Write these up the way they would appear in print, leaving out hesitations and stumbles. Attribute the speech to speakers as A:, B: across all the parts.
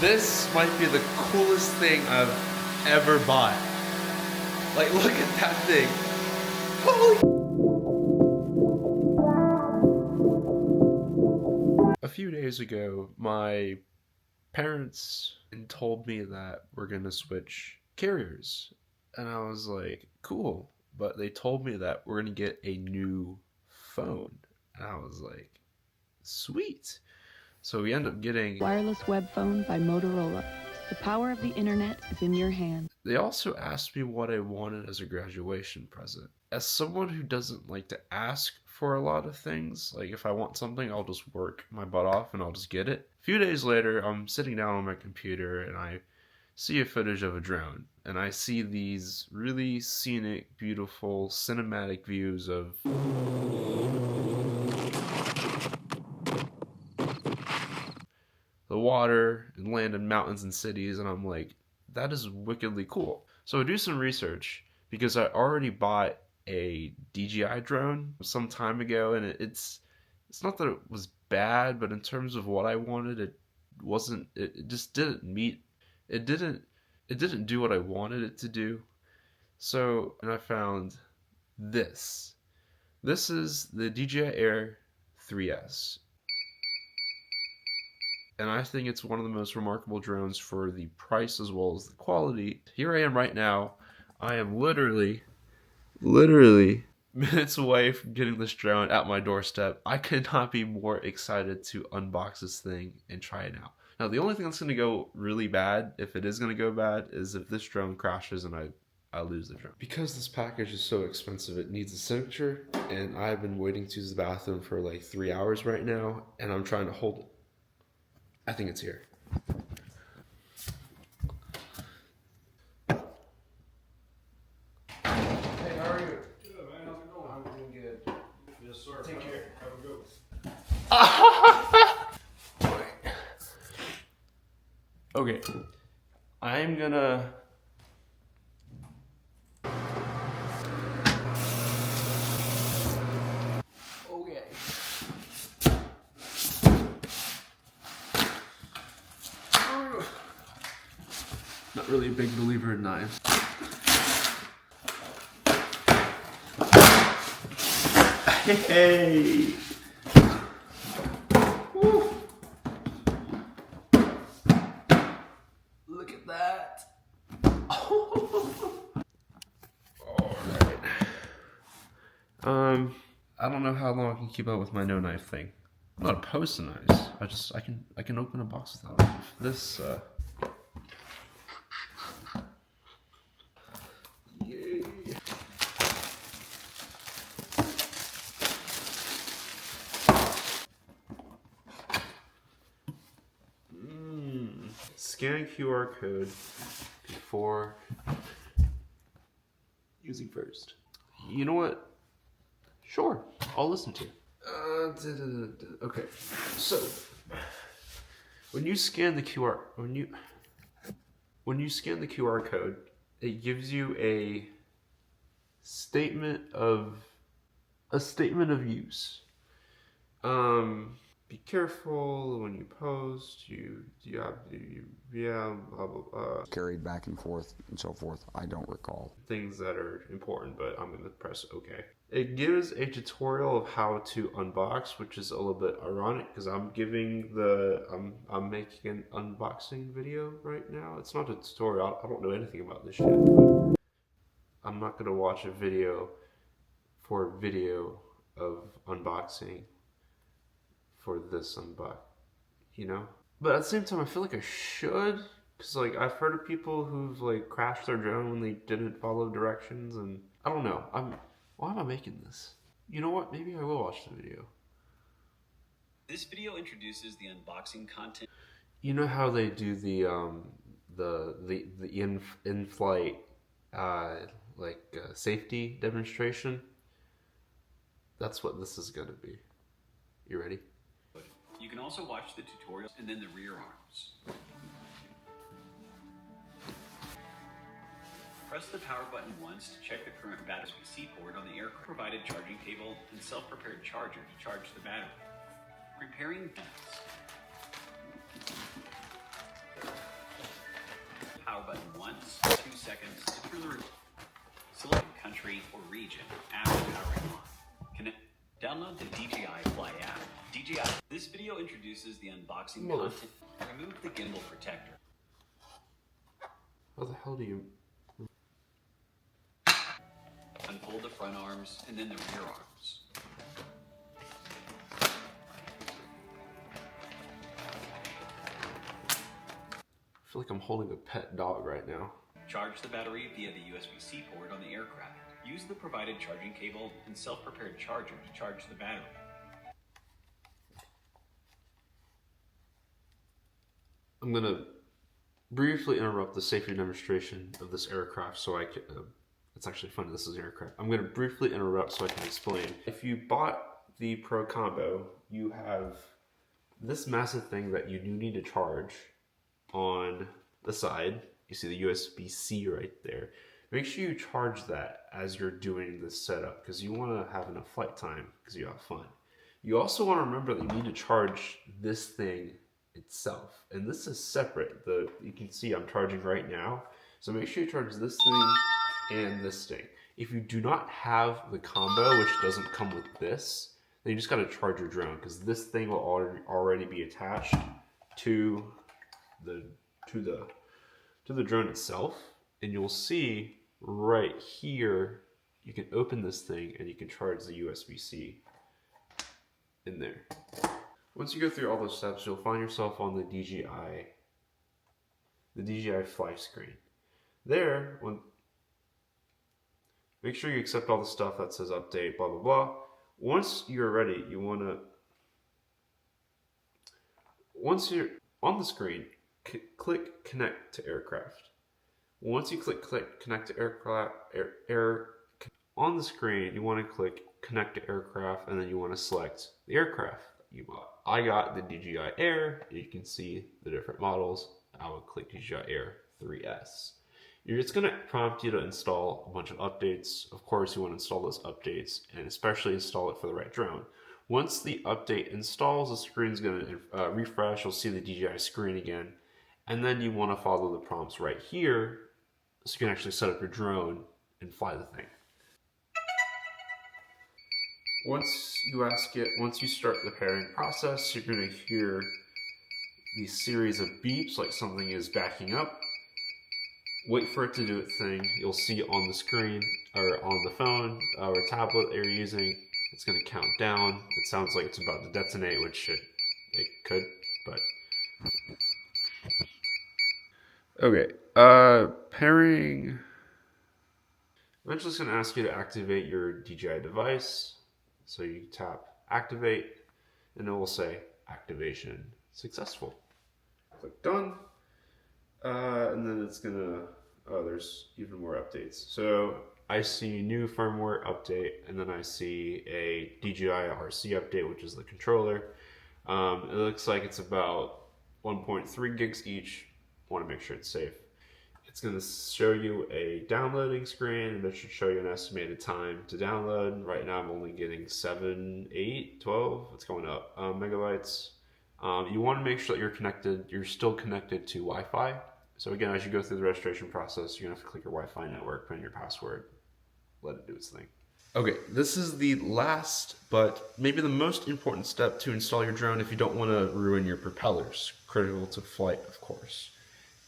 A: This might be the coolest thing I've ever bought. Like, look at that thing. Holy. A few days ago, my parents told me that we're gonna switch carriers. And I was like, cool. But they told me that we're gonna get a new phone. And I was like, sweet. So we end up getting
B: wireless web phone by Motorola. The power of the internet is in your hand.
A: They also asked me what I wanted as a graduation present. As someone who doesn't like to ask for a lot of things, like if I want something, I'll just work my butt off and I'll just get it. A few days later, I'm sitting down on my computer and I see a footage of a drone. And I see these really scenic, beautiful, cinematic views of the water and land and mountains and cities, and I'm like, that is wickedly cool. So I do some research because I already bought a DJI drone some time ago, and it's not that it was bad, but in terms of what I wanted, it just didn't meet, it didn't do what I wanted it to do. So, and I found this. This is the DJI Air 3S. And I think it's one of the most remarkable drones for the price as well as the quality. Here I am right now. I am literally minutes away from getting this drone at my doorstep. I could not be more excited to unbox this thing and try it out. Now, the only thing that's going to go really bad, if it is going to go bad, is if this drone crashes and I lose the drone. Because this package is so expensive, it needs a signature, and I've been waiting to use the bathroom for like 3 hours right now, and I'm trying to hold it. I think it's here. Hey, how are you?
C: Good, man. How's it going?
A: I'm doing good.
C: Yes, sir.
A: Take care.
C: Have a good one.
A: Okay. I'm gonna... Okay. Not really a big believer in knives. Hey! Woo. Look at that! Alright. I don't know how long I can keep up with my no knife thing. I'm not opposed to knives. I can open a box without a knife. This yay. Scan QR code before using first. You know what? Sure, I'll listen to you. Okay, so when you scan the QR code, it gives you a statement of use. Be careful when you post. Blah, blah, blah.
D: Carried back and forth and so forth. I don't recall.
A: Things that are important, but I'm going to press OK. It gives a tutorial of how to unbox, which is a little bit ironic because I'm making an unboxing video right now. It's not a tutorial. I don't know anything about this shit. But I'm not going to watch a video of unboxing for this unbox, you know? But at the same time, I feel like I should, because like I've heard of people who've like crashed their drone when they didn't follow directions, and I don't know. Why am I making this? You know what? Maybe I will watch the video.
E: This video introduces the unboxing content.
A: You know how they do the in-flight safety demonstration? That's what this is gonna be. You ready?
E: You can also watch the tutorials and then the rear arms. Press the power button once to check the current battery. C port on the aircraft provided charging cable and self-prepared charger to charge the battery. Preparing seconds to turn the remote. Select country or region after powering on. Connect. Download the DJI Fly app. DJI. This video introduces the unboxing content. Remove the gimbal protector.
A: How the hell do you...
E: Unfold the front arms and then the rear arms.
A: I feel like I'm holding a pet dog right now.
E: Charge the battery via the USB-C port on the aircraft. Use the provided charging cable and self-prepared charger to charge the battery.
A: I'm going to briefly interrupt the safety demonstration of this aircraft so I can... it's actually funny, this is an aircraft. I'm going to briefly interrupt so I can explain. If you bought the Pro Combo, you have this massive thing that you do need to charge on the side. You see the USB-C right there. Make sure you charge that as you're doing this setup because you want to have enough flight time because you have fun. You also want to remember that you need to charge this thing itself, and this is separate. You can see I'm charging right now, so make sure you charge this thing and this thing. If you do not have the combo, which doesn't come with this, then you just got to charge your drone because this thing will already be attached to the drone itself, and you'll see right here you can open this thing and you can charge the USB-C in there. Once you go through all those steps, you'll find yourself on the DJI Fly screen. There, make sure you accept all the stuff that says update, blah blah blah. Once you're ready, once you're on the screen, click connect to aircraft. Once you click connect to aircraft, on the screen, you want to click connect to aircraft, and then you want to select the aircraft that you bought. I got the DJI Air. You can see the different models. I would click DJI Air 3S. It's going to prompt you to install a bunch of updates. Of course, you want to install those updates and especially install it for the right drone. Once the update installs, the screen is going to refresh. You'll see the DJI screen again. And then you want to follow the prompts right here so you can actually set up your drone and fly the thing. Once you start the pairing process, you're going to hear these series of beeps like something is backing up. Wait for it to do its thing. You'll see on the screen or on the phone or tablet that you're using, it's going to count down. It sounds like it's about to detonate, which it could, but... Okay, pairing. I'm just going to ask you to activate your DJI device. So you tap activate, and it will say activation successful. Click done, and then it's gonna. Oh, there's even more updates. So I see new firmware update, and then I see a DJI RC update, which is the controller. It looks like it's about 1.3 gigs each. Want to make sure it's safe. It's going to show you a downloading screen, and it should show you an estimated time to download. Right now I'm only getting 7, 8, 12, it's going up, megabytes. You want to make sure that you're still connected to Wi-Fi. So again, as you go through the registration process, you're going to have to click your Wi-Fi network, put in your password, let it do its thing. Okay, this is the last, but maybe the most important step to install your drone if you don't want to ruin your propellers. Critical to flight, of course.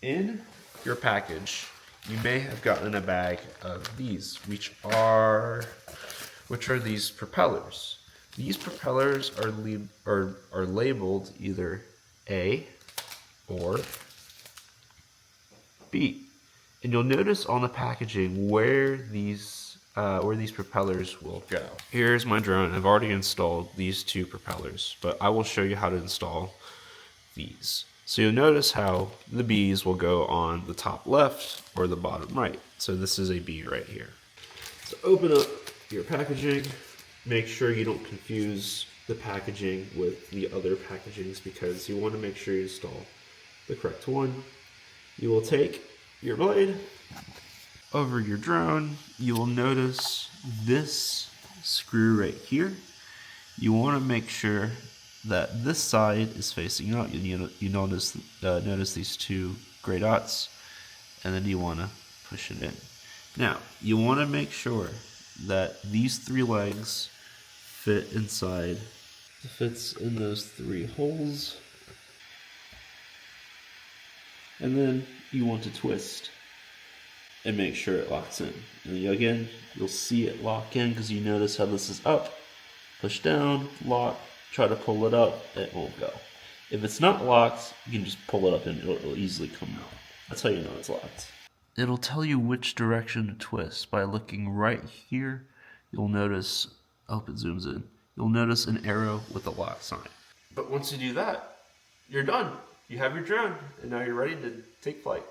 A: In your package, you may have gotten a bag of these, which are these propellers. These propellers are labeled either A or B, and you'll notice on the packaging where these propellers will go. Here's my drone. I've already installed these two propellers, but I will show you how to install these. So you'll notice how the B's will go on the top left or the bottom right. So this is a B right here. So open up your packaging. Make sure you don't confuse the packaging with the other packagings because you want to make sure you install the correct one. You will take your blade over your drone. You will notice this screw right here. You want to make sure that this side is facing out. You notice these two gray dots, and then you want to push it in. Now, you want to make sure that these 3 legs fit inside. It fits in those 3 holes. And then you want to twist and make sure it locks in. And again, you'll see it lock in because you notice how this is up, push down, lock, try to pull it up, it won't go. If it's not locked, you can just pull it up and it'll easily come out. That's how you know it's locked. It'll tell you which direction to twist by looking right here. You'll notice, I hope it zooms in, you'll notice an arrow with a lock sign. But once you do that, you're done. You have your drone, and now you're ready to take flight.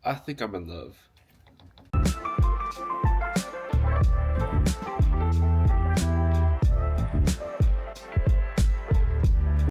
A: I think I'm in love.